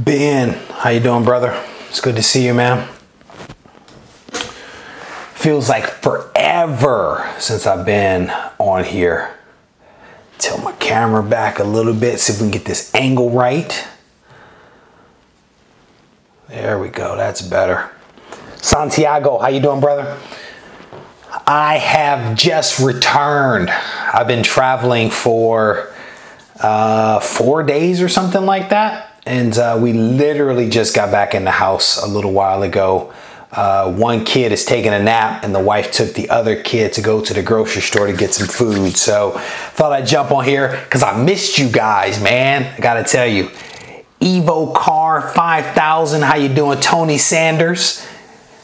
Ben, how you doing, brother? It's good to see you, man. Feels like forever since I've been on here. Tilt my camera back a little bit, see if we can get this angle right. There we go, that's better. Santiago, how you doing, brother? I have just returned. I've been traveling for 4 days or something like that. And we literally just got back in the house a little while ago. One kid is taking a nap and the wife took the other kid to go to the grocery store to get some food. So thought I'd jump on here because I missed you guys, man. I gotta tell you. Evo Car 5000, how you doing? Tony Sanders,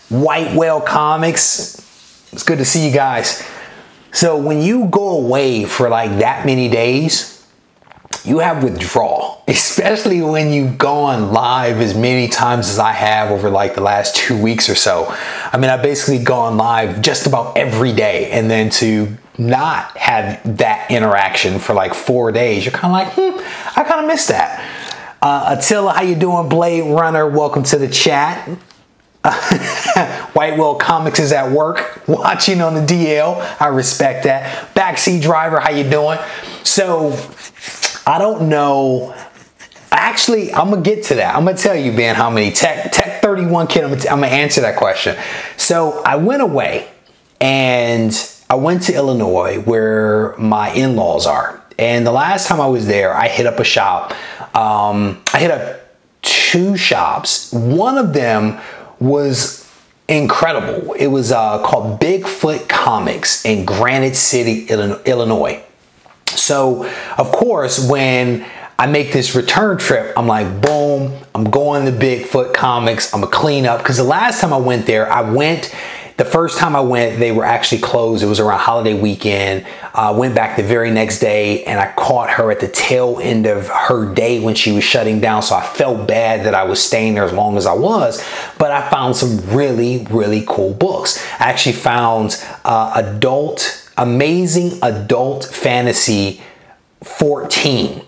White Whale Comics. It's good to see you guys. So when you go away for like that many days, you have withdrawal, especially when you've gone live as many times as I have over like the last 2 weeks or so. I mean, I've basically gone live just about every day, and then to not have that interaction for like 4 days, you're kind of like, I kind of missed that. Attila, how you doing? Blade Runner, welcome to the chat. White Whale Comics is at work watching on the DL. I respect that. Backseat driver, how you doing? So I don't know. Actually, I'm gonna get to that. I'm gonna tell you, Ben, how many Tech 31 kid. I'm gonna answer that question. So I went away and I went to Illinois where my in-laws are. And the last time I was there, I hit up a shop. I hit up 2 shops. One of them was incredible. It was called Bigfoot Comics in Granite City, Illinois. So, of course, when I make this return trip, I'm like, boom, I'm going to Bigfoot Comics. I'm gonna clean up. Because the last time I went there, the first time I went, they were actually closed. It was around holiday weekend. I went back the very next day and I caught her at the tail end of her day when she was shutting down. So I felt bad that I was staying there as long as I was, but I found some really, really cool books. I actually found Amazing Adult Fantasy 14.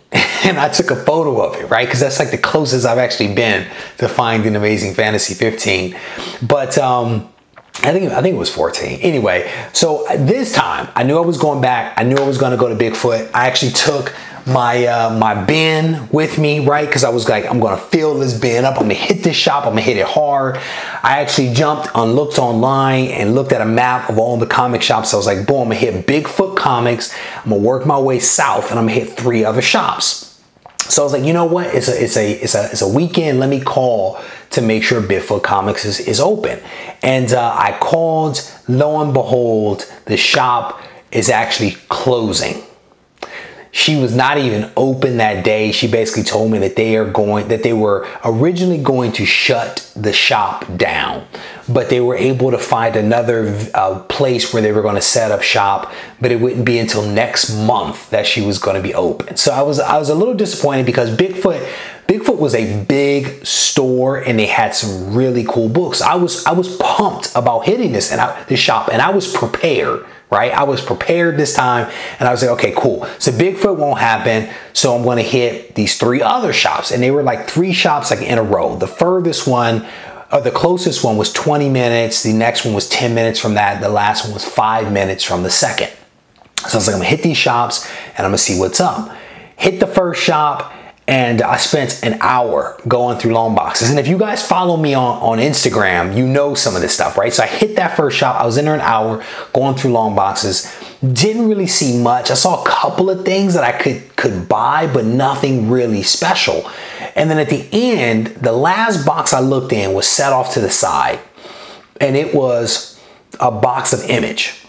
And I took a photo of it, right? Because that's like the closest I've actually been to finding Amazing Fantasy 15. But I think it was 14. Anyway, so this time I knew I was going back. I knew I was going to go to Bigfoot. I actually took my my bin with me, right? Because I was like, I'm going to fill this bin up. I'm going to hit this shop. I'm going to hit it hard. I actually looked online and looked at a map of all the comic shops. I was like, boom, I'm going to hit Bigfoot Comics. I'm going to work my way south and I'm going to hit 3 other shops. So I was like, you know what? It's a weekend. Let me call to make sure Bigfoot Comics is open. And I called. Lo and behold, the shop is actually closing. She was not even open that day. She basically told me that they were originally going to shut the shop down, but they were able to find another place where they were going to set up shop, but it wouldn't be until next month that she was going to be open. So I was a little disappointed because Bigfoot was a big store and they had some really cool books. I was pumped about hitting this shop, and I was prepared. Right? I was prepared this time and I was like, okay, cool. So Bigfoot won't happen. So I'm going to hit these 3 other shops, and they were like 3 shops like in a row. The furthest one, or the closest one, was 20 minutes. The next one was 10 minutes from that. The last one was 5 minutes from the second. So I was like, I'm gonna hit these shops and I'm gonna see what's up. Hit the first shop. And I spent an hour going through long boxes. And if you guys follow me on Instagram, you know some of this stuff, right? So I hit that first shop. I was in there an hour going through long boxes. Didn't really see much. I saw a couple of things that I could buy, but nothing really special. And then at the end, the last box I looked in was set off to the side. And it was a box of Image.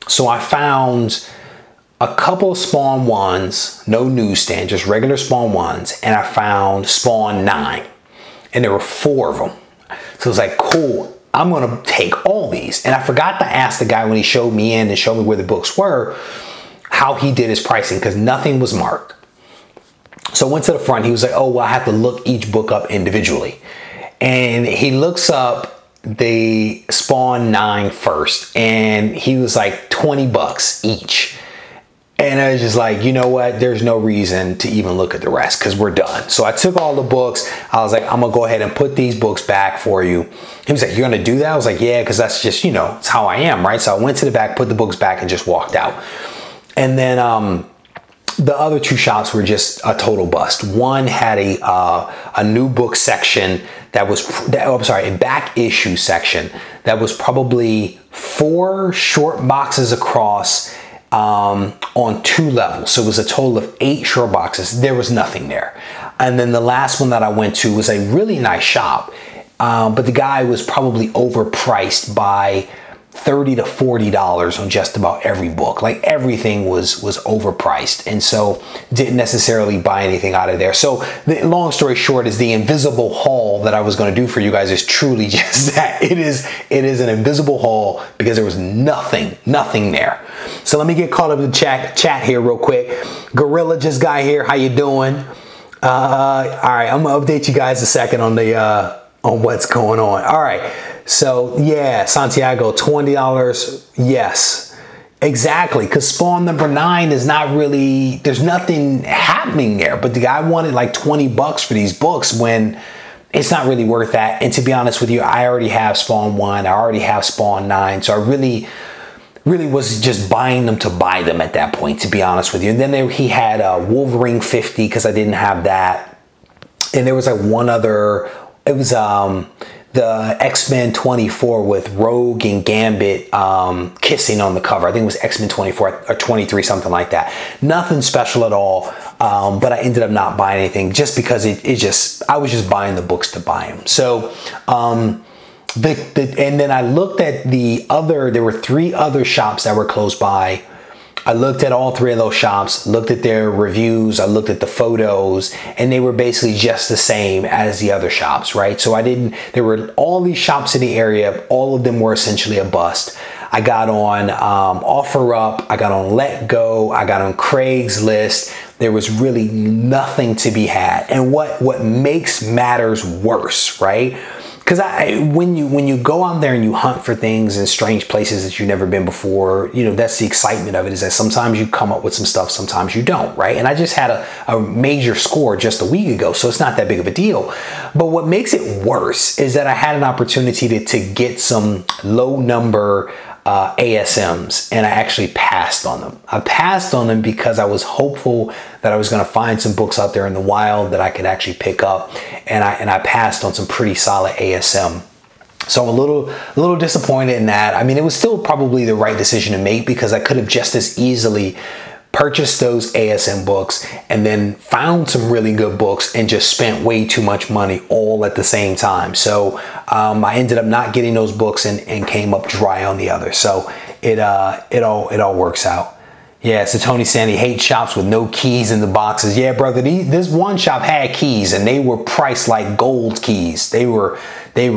So I found a couple of Spawn 1s, no newsstand, just regular Spawn 1s, and I found Spawn 9, and there were 4 of them. So it was like, cool, I'm gonna take all these. And I forgot to ask the guy when he showed me in and showed me where the books were, how he did his pricing, because nothing was marked. So I went to the front. He was like, oh, well, I have to look each book up individually. And he looks up the Spawn 9 first, and he was like $20 each. And I was just like, you know what? There's no reason to even look at the rest because we're done. So I took all the books. I was like, I'm going to go ahead and put these books back for you. He was like, you're going to do that? I was like, yeah, because that's just, you know, it's how I am, right? So I went to the back, put the books back, and just walked out. And then the other two shops were just a total bust. One had a new book section that was, a back issue section that was probably 4 short boxes across on 2 levels. So it was a total of 8 short boxes. There was nothing there. And then the last one that I went to was a really nice shop, but the guy was probably overpriced by $30 to $40 on just about every book. Like everything was overpriced, and so didn't necessarily buy anything out of there. So the long story short is the invisible haul that I was going to do for you guys is truly just that. It is an invisible haul because there was nothing there. So let me get caught up in the chat here real quick. Gorilla just got here. How you doing? All right, I'm gonna update you guys a second on the on what's going on. All right. So yeah, Santiago, $20. Yes, exactly. Because Spawn #9 is not really, there's nothing happening there. But the guy wanted like $20 for these books when it's not really worth that. And to be honest with you, I already have Spawn 1. I already have Spawn 9. So I really was just buying them to buy them at that point, to be honest with you. And then he had Wolverine 50 because I didn't have that. And there was like one other, it was the X-Men 24 with Rogue and Gambit kissing on the cover. I think it was X-Men 24 or 23, something like that. Nothing special at all, but I ended up not buying anything just because I was just buying the books to buy them. So, and then I looked at there were 3 other shops that were close by. I looked at all 3 of those shops, looked at their reviews, I looked at the photos, and they were basically just the same as the other shops, right? So there were all these shops in the area, all of them were essentially a bust. I got on OfferUp, I got on Let Go, I got on Craigslist. There was really nothing to be had. And what makes matters worse, right? Because when you go out there and you hunt for things in strange places that you've never been before, you know, that's the excitement of it, is that sometimes you come up with some stuff, sometimes you don't, right? And I just had a major score just a week ago, so it's not that big of a deal. But what makes it worse is that I had an opportunity to get some low number ASMs, and I actually passed on them. I passed on them because I was hopeful that I was going to find some books out there in the wild that I could actually pick up, and I passed on some pretty solid ASM. So I'm a little disappointed in that. I mean, it was still probably the right decision to make because I could have just as easily purchased those ASM books and then found some really good books and just spent way too much money all at the same time. So I ended up not getting those books and came up dry on the other. So it all works out. Yeah, so Tony Sandy hates shops with no keys in the boxes. Yeah, brother, this one shop had keys and they were priced like gold keys. They were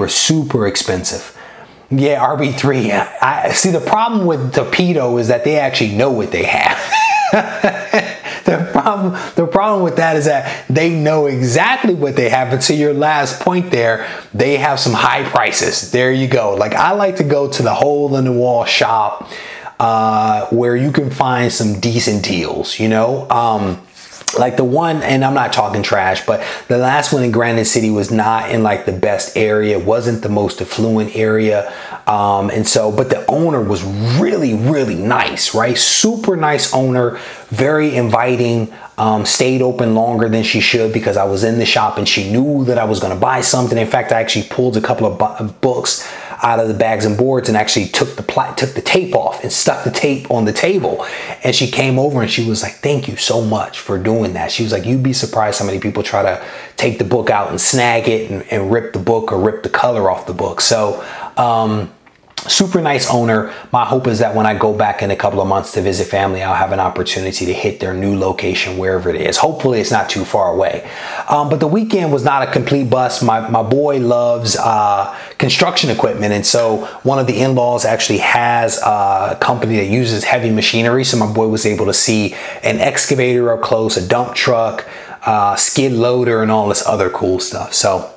super expensive. Yeah, RB3. I see, the problem with Torpedo is that they actually know what they have. The problem with that is that they know exactly what they have. But to your last point there, they have some high prices. There you go. Like, I like to go to the hole in the wall shop where you can find some decent deals, you know? Like the one, and I'm not talking trash, but the last one in Granite City was not in like the best area. It wasn't the most affluent area. And so, but the owner was really, really nice, right? Super nice owner, very inviting, stayed open longer than she should because I was in the shop and she knew that I was going to buy something. In fact, I actually pulled a couple of books out of the bags and boards and actually took the tape off and stuck the tape on the table. And she came over and she was like, thank you so much for doing that. She was like, you'd be surprised how many people try to take the book out and snag it and rip the book or rip the color off the book. So super nice owner. My hope is that when I go back in a couple of months to visit family, I'll have an opportunity to hit their new location, wherever it is. Hopefully it's not too far away. But the weekend was not a complete bust. My boy loves construction equipment. And so one of the in-laws actually has a company that uses heavy machinery. So my boy was able to see an excavator up close, a dump truck, skid loader, and all this other cool stuff. So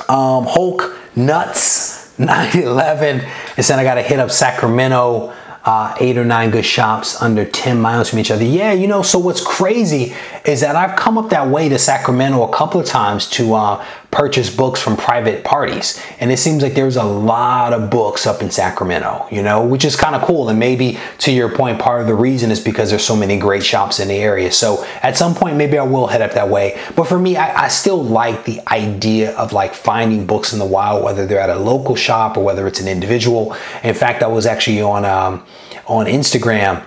Hulk nuts. 9/11, and then I got to hit up Sacramento 8 or 9 good shops under 10 miles from each other. Yeah, you know, so what's crazy is that I've come up that way to Sacramento a couple of times to purchase books from private parties. And it seems like there's a lot of books up in Sacramento, you know, which is kind of cool. And maybe to your point, part of the reason is because there's so many great shops in the area. So at some point, maybe I will head up that way. But for me, I still like the idea of like finding books in the wild, whether they're at a local shop or whether it's an individual. In fact, I was actually on Instagram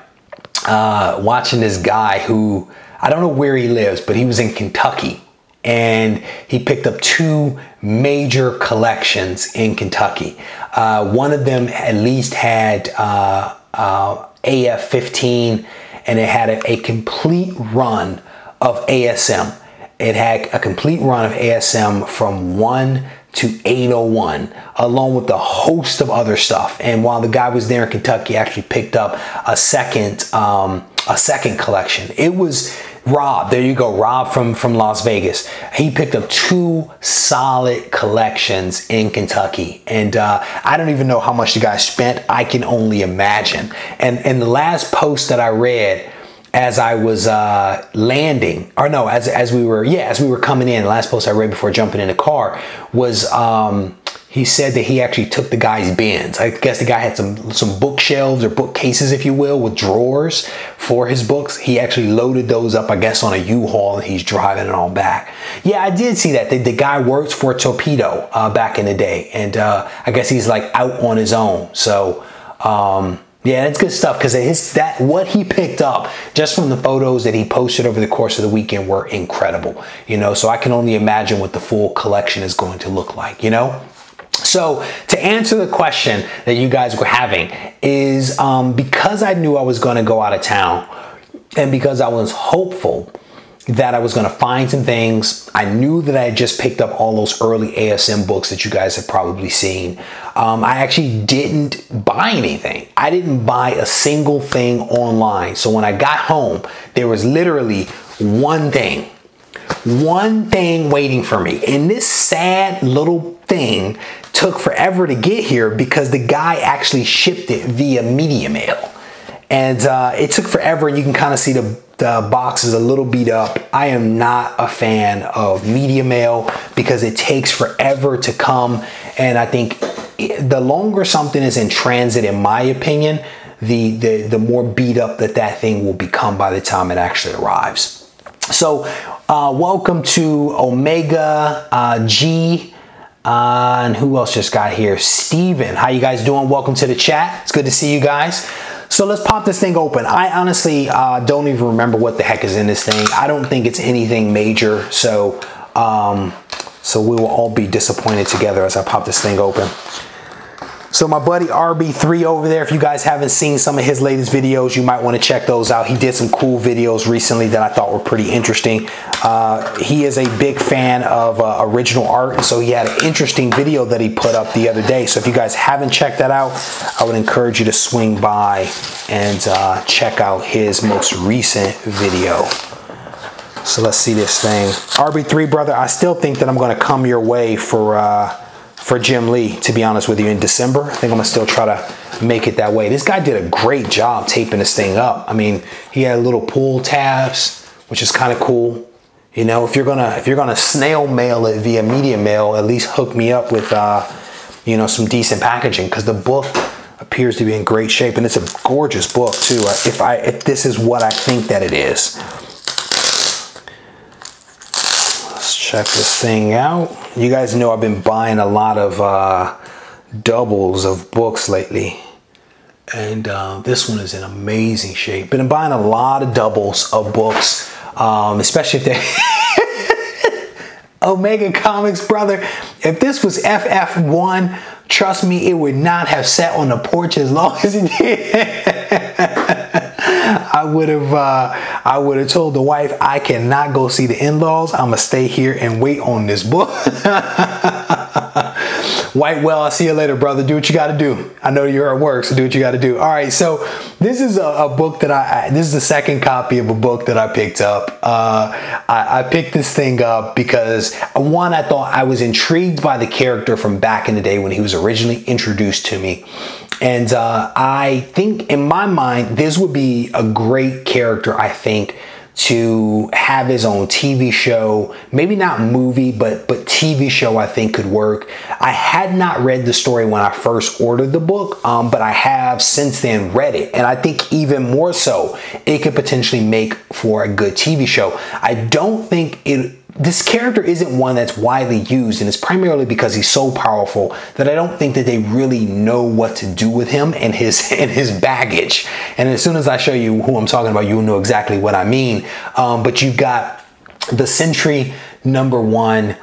watching this guy who, I don't know where he lives, but he was in Kentucky, and he picked up 2 major collections in Kentucky. One of them at least had AF-15, and it had a complete run of ASM. It had a complete run of ASM from 1 to 801, along with a host of other stuff. And while the guy was there in Kentucky, actually picked up a second collection. It was Rob. There you go, Rob from Las Vegas. He picked up 2 solid collections in Kentucky, and I don't even know how much the guy spent. I can only imagine. And the last post that I read as I was landing, or no, as we were coming in, the last post I read before jumping in the car was he said that he actually took the guy's bins. I guess the guy had some bookshelves or bookcases, if you will, with drawers for his books. He actually loaded those up, I guess, on a U-Haul, and he's driving it on back. Yeah, I did see that. The guy worked for Torpedo back in the day, and I guess he's like out on his own. So yeah, that's good stuff, because what he picked up just from the photos that he posted over the course of the weekend were incredible. You know, so I can only imagine what the full collection is going to look like, you know? So to answer the question that you guys were having is because I knew I was going to go out of town, and because I was hopeful that I was going to find some things. I knew that I had just picked up all those early ASM books that you guys have probably seen. I actually didn't buy anything. I didn't buy a single thing online. So when I got home, there was literally one thing waiting for me. And this sad little thing took forever to get here because the guy actually shipped it via media mail. And it took forever. You can kind of see the box is a little beat up. I am not a fan of media mail because it takes forever to come. And I think the longer something is in transit, in my opinion, the more beat up that thing will become by the time it actually arrives. So welcome to Omega G. And who else just got here? Steven. How you guys doing? Welcome to the chat. It's good to see you guys. So let's pop this thing open. I honestly don't even remember what the heck is in this thing. I don't think it's anything major. So we will all be disappointed together as I pop this thing open. So my buddy RB3 over there, if you guys haven't seen some of his latest videos, you might want to check those out. He did some cool videos recently that I thought were pretty interesting. He is a big fan of original art, and so he had an interesting video that he put up the other day. So if you guys haven't checked that out, I would encourage you to swing by and check out his most recent video. So let's see this thing. RB3, brother, I still think that I'm going to come your way for Jim Lee, to be honest with you, in December. I think I'm gonna still try to make it that way. This guy did a great job taping this thing up. I mean, he had little pull tabs, which is kind of cool. You know, if you're gonna snail mail it via media mail, at least hook me up with you know, some decent packaging, because the book appears to be in great shape, and it's a gorgeous book too. If this is what I think that it is. Check this thing out. You guys know I've been buying a lot of doubles of books lately, and this one is in amazing shape. Been buying a lot of doubles of books, especially if they Omega Comics, brother. If this was FF1, trust me, it would not have sat on the porch as long as it did. I would have told the wife, I cannot go see the in-laws. I'm gonna stay here and wait on this book. Whitewell, I'll see you later, brother. Do what you gotta do. I know you're at work, so do what you gotta do. All right, so this is a book that this is the second copy of a book that I picked up. I picked this thing up because, one, I thought I was intrigued by the character from back in the day when he was originally introduced to me. And I think in my mind, this would be a great character, I think, to have his own TV show, maybe not movie, but TV show I think could work. I had not read the story when I first ordered the book, but I have since then read it. And I think even more so, it could potentially make for a good TV show. I don't think this character isn't one that's widely used, and it's primarily because he's so powerful that I don't think that they really know what to do with him and his baggage. And as soon as I show you who I'm talking about, you'll know exactly what I mean. But you've got the Sentry #1.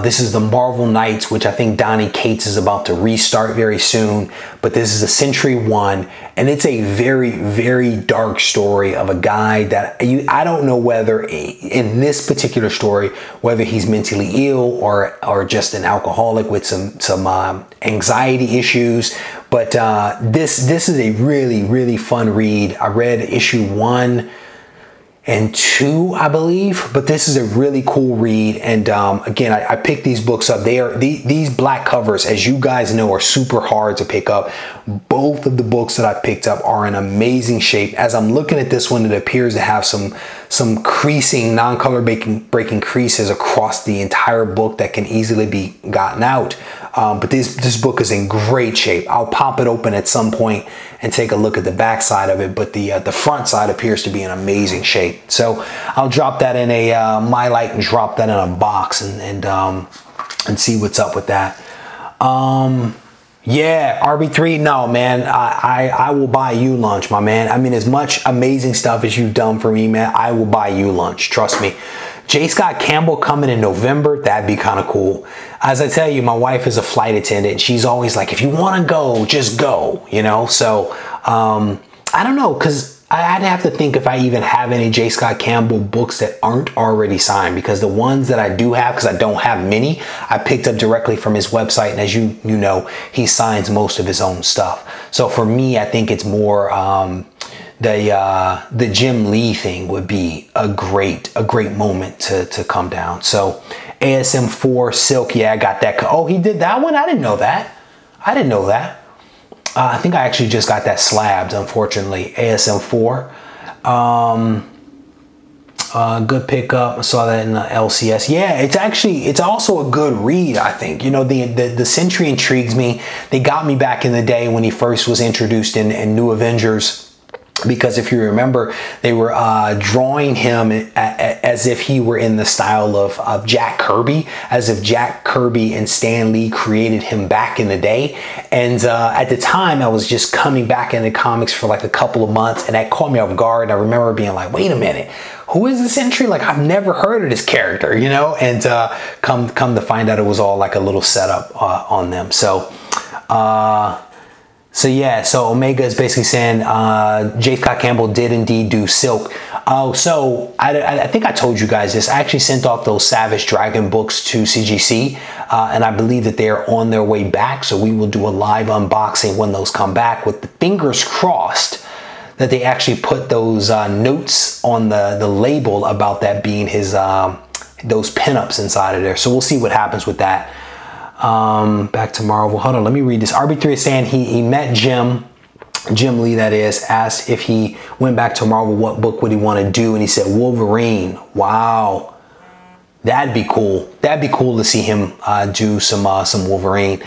This is the Marvel Knights, which I think Donny Cates is about to restart very soon. But this is a Sentry 1, and it's a very, very dark story of a guy that I don't know whether in this particular story, whether he's mentally ill or just an alcoholic with some anxiety issues. But this is a really, really fun read. I read issue 1 and 2, I believe, but this is a really cool read. And again, I picked these books up. These black covers, as you guys know, are super hard to pick up. Both of the books that I picked up are in amazing shape. As I'm looking at this one, it appears to have some creasing, non-color breaking creases across the entire book that can easily be gotten out. But this book is in great shape. I'll pop it open at some point and take a look at the back side of it, but the front side appears to be in amazing shape. So I'll drop that in a My Light and drop that in a box and see what's up with that. Yeah, RB3, no, man, I will buy you lunch, my man. I mean, as much amazing stuff as you've done for me, man, I will buy you lunch, trust me. J. Scott Campbell coming in November, that'd be kind of cool. As I tell you, my wife is a flight attendant. She's always like, if you want to go, just go, you know? So, I don't know, because I'd have to think if I even have any J. Scott Campbell books that aren't already signed, because the ones that I do have, because I don't have many, I picked up directly from his website. And as you know, he signs most of his own stuff. So for me, I think it's more, the Jim Lee thing would be a great moment to come down. So ASM4 Silk, yeah, I got that. Oh, he did that one? I didn't know that. I didn't know that. I think I actually just got that slabbed, unfortunately. ASM4. Good pickup. I saw that in the LCS. Yeah, it's also a good read, I think. You know, the Sentry intrigues me. They got me back in the day when he first was introduced in New Avengers. Because if you remember, they were drawing him as if he were in the style of Jack Kirby, as if Jack Kirby and Stan Lee created him back in the day. And at the time, I was just coming back into comics for like a couple of months, and that caught me off guard. And I remember being like, wait a minute, who is the Sentry? Like, I've never heard of this character, you know? And come to find out it was all like a little setup on them. So yeah, so Omega is basically saying J. Scott Campbell did indeed do Silk. Oh, so I think I told you guys this. I actually sent off those Savage Dragon books to CGC, and I believe that they're on their way back. So we will do a live unboxing when those come back, with the fingers crossed that they actually put those notes on the label about that being his those pinups inside of there. So we'll see what happens with that. Back to Marvel. Hold on, let me read this. RB3 is saying he met Jim Lee, that is, asked if he went back to Marvel, what book would he want to do? And he said Wolverine. Wow. That'd be cool. That'd be cool to see him do some Wolverine.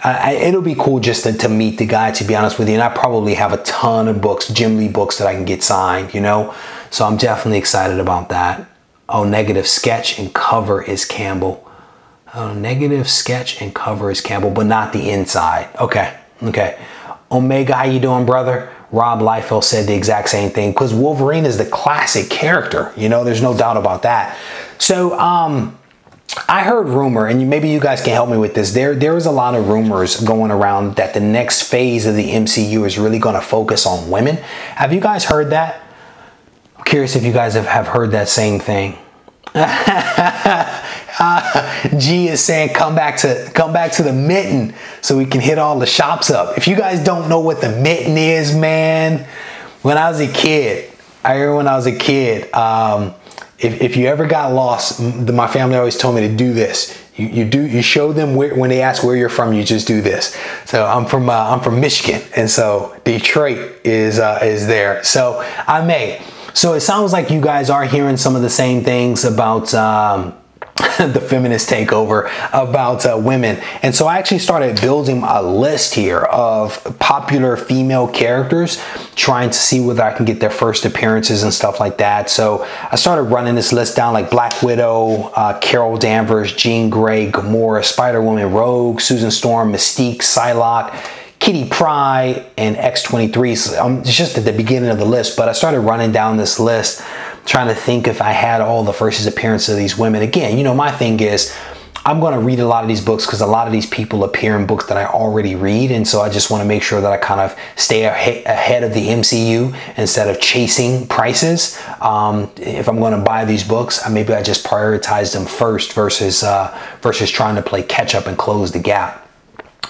It'll be cool just to meet the guy, to be honest with you. And I probably have a ton of books, Jim Lee books, that I can get signed, you know? So I'm definitely excited about that. Oh, negative sketch and cover is Campbell. Negative sketch and cover is Campbell, but not the inside. Okay. Omega, how you doing, brother? Rob Liefeld said the exact same thing, because Wolverine is the classic character. You know, there's no doubt about that. So I heard rumor, and maybe you guys can help me with this. There is a lot of rumors going around that the next phase of the MCU is really going to focus on women. Have you guys heard that? I'm curious if you guys have heard that same thing. G is saying come back to the mitten so we can hit all the shops up. If you guys don't know what the mitten is, man, when I was a kid, if you ever got lost, my family always told me to do this. You show them when they ask where you're from, you just do this. So I'm from Michigan, and so Detroit is there. So I may. So it sounds like you guys are hearing some of the same things about the feminist takeover, about women. And so I actually started building a list here of popular female characters, trying to see whether I can get their first appearances and stuff like that. So I started running this list down, like Black Widow, Carol Danvers, Jean Grey, Gamora, Spider-Woman, Rogue, Susan Storm, Mystique, Psylocke, Kitty Pryde, and X-23. So it's just at the beginning of the list, but I started running down this list, trying to think if I had all the first appearances of these women. Again, you know, my thing is, I'm going to read a lot of these books because a lot of these people appear in books that I already read. And so I just want to make sure that I kind of stay ahead of the MCU instead of chasing prices. If I'm going to buy these books, maybe I just prioritize them first versus trying to play catch up and close the gap.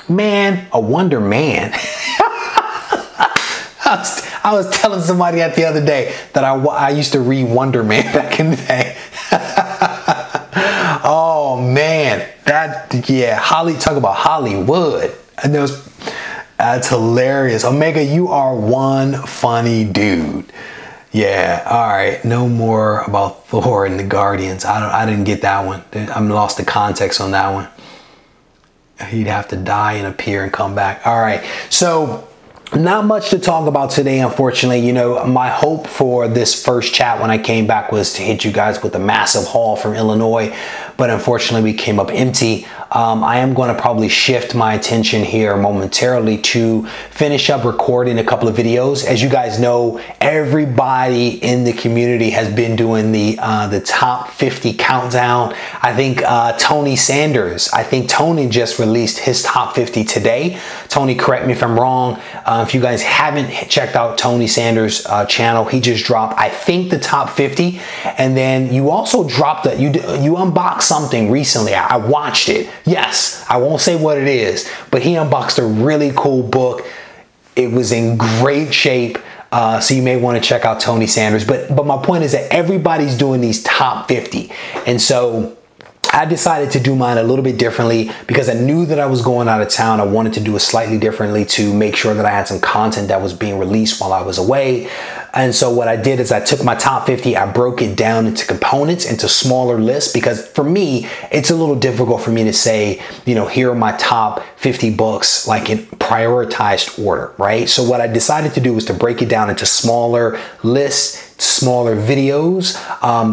Man, a Wonder Man. I was telling somebody that the other day that I used to read Wonder Man back in the day. Oh man, talk about Hollywood. And that's hilarious. Omega, you are one funny dude. Yeah, all right. No more about Thor and the Guardians. I didn't get that one. I'm lost the context on that one. He'd have to die and appear and come back. All right. So not much to talk about today, unfortunately. You know, my hope for this first chat when I came back was to hit you guys with a massive haul from Illinois, but unfortunately we came up empty. I am going to probably shift my attention here momentarily to finish up recording a couple of videos. As you guys know, everybody in the community has been doing the top 50 countdown. I think Tony Sanders, Tony just released his top 50 today. Tony, correct me if I'm wrong. If you guys haven't checked out Tony Sanders' channel, he just dropped, I think, the top 50. And then you also dropped you unboxed something recently. I watched it. Yes, I won't say what it is, but he unboxed a really cool book. It was in great shape. So you may want to check out Tony Sanders. But my point is that everybody's doing these top 50. And so I decided to do mine a little bit differently because I knew that I was going out of town. I wanted to do it slightly differently to make sure that I had some content that was being released while I was away. And so what I did is I took my top 50, I broke it down into components, into smaller lists, because for me, it's a little difficult for me to say, you know, here are my top 50 books, like in prioritized order, right? So what I decided to do was to break it down into smaller lists, smaller videos.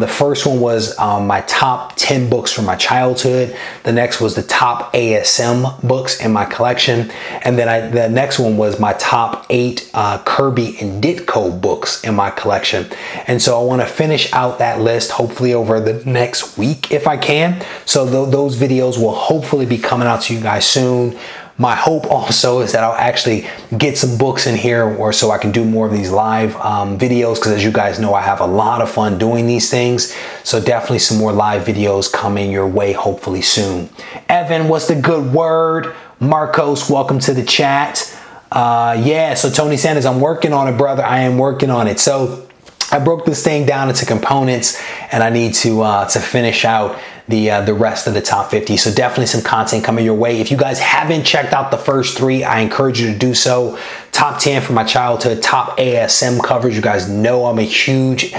The first one was my top 10 books from my childhood. The next was the top ASM books in my collection. And then the next one was my top 8 Kirby and Ditko books in my collection. And so I want to finish out that list hopefully over the next week if I can. So those videos will hopefully be coming out to you guys soon. My hope also is that I'll actually get some books in here, or so I can do more of these live videos, because as you guys know, I have a lot of fun doing these things. So definitely some more live videos coming your way hopefully soon. Evan, what's the good word? Marcos, welcome to the chat. Yeah, so Tony Sanders, I'm working on it, brother. I am working on it. So I broke this thing down into components, and I need to finish out the rest of the top 50. So definitely some content coming your way. If you guys haven't checked out the first 3, I encourage you to do so. Top 10 from my childhood, top ASM covers. You guys know I'm a huge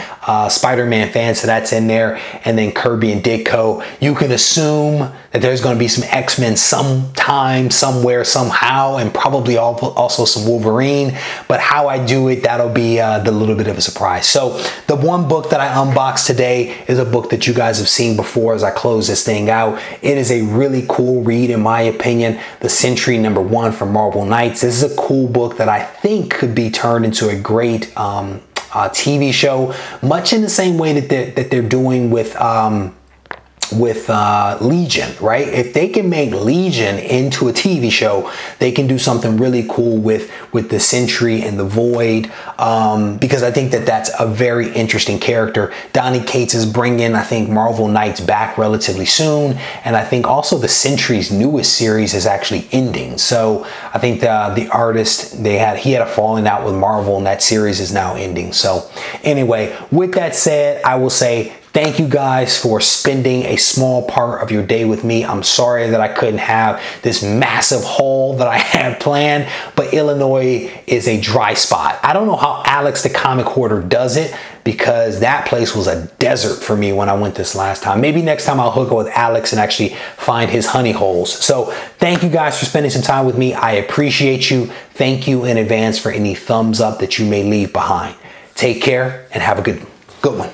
Spider-Man fan, so that's in there. And then Kirby and Ditko. You can assume that there's going to be some X-Men sometime, somewhere, somehow, and probably also some Wolverine. But how I do it, that'll be the little bit of a surprise. So the one book that I unboxed today is a book that you guys have seen before as I close this thing out. It is a really cool read, in my opinion. The Sentry #1 from Marvel Knights. This is a cool book that I think could be turned into a great TV show, much in the same way that they're doing with Legion, right? If they can make Legion into a TV show, they can do something really cool with the Sentry and the Void, because I think that that's a very interesting character. Donny Cates is bringing, I think, Marvel Knights back relatively soon, and I think also the Sentry's newest series is actually ending. So I think the artist, he had a falling out with Marvel, and that series is now ending. So anyway, with that said, I will say Thank you guys for spending a small part of your day with me. I'm sorry that I couldn't have this massive haul that I had planned, but Illinois is a dry spot. I don't know how Alex the Comic Hoarder does it, because that place was a desert for me when I went this last time. Maybe next time I'll hook up with Alex and actually find his honey holes. So thank you guys for spending some time with me. I appreciate you. Thank you in advance for any thumbs up that you may leave behind. Take care and have a good one.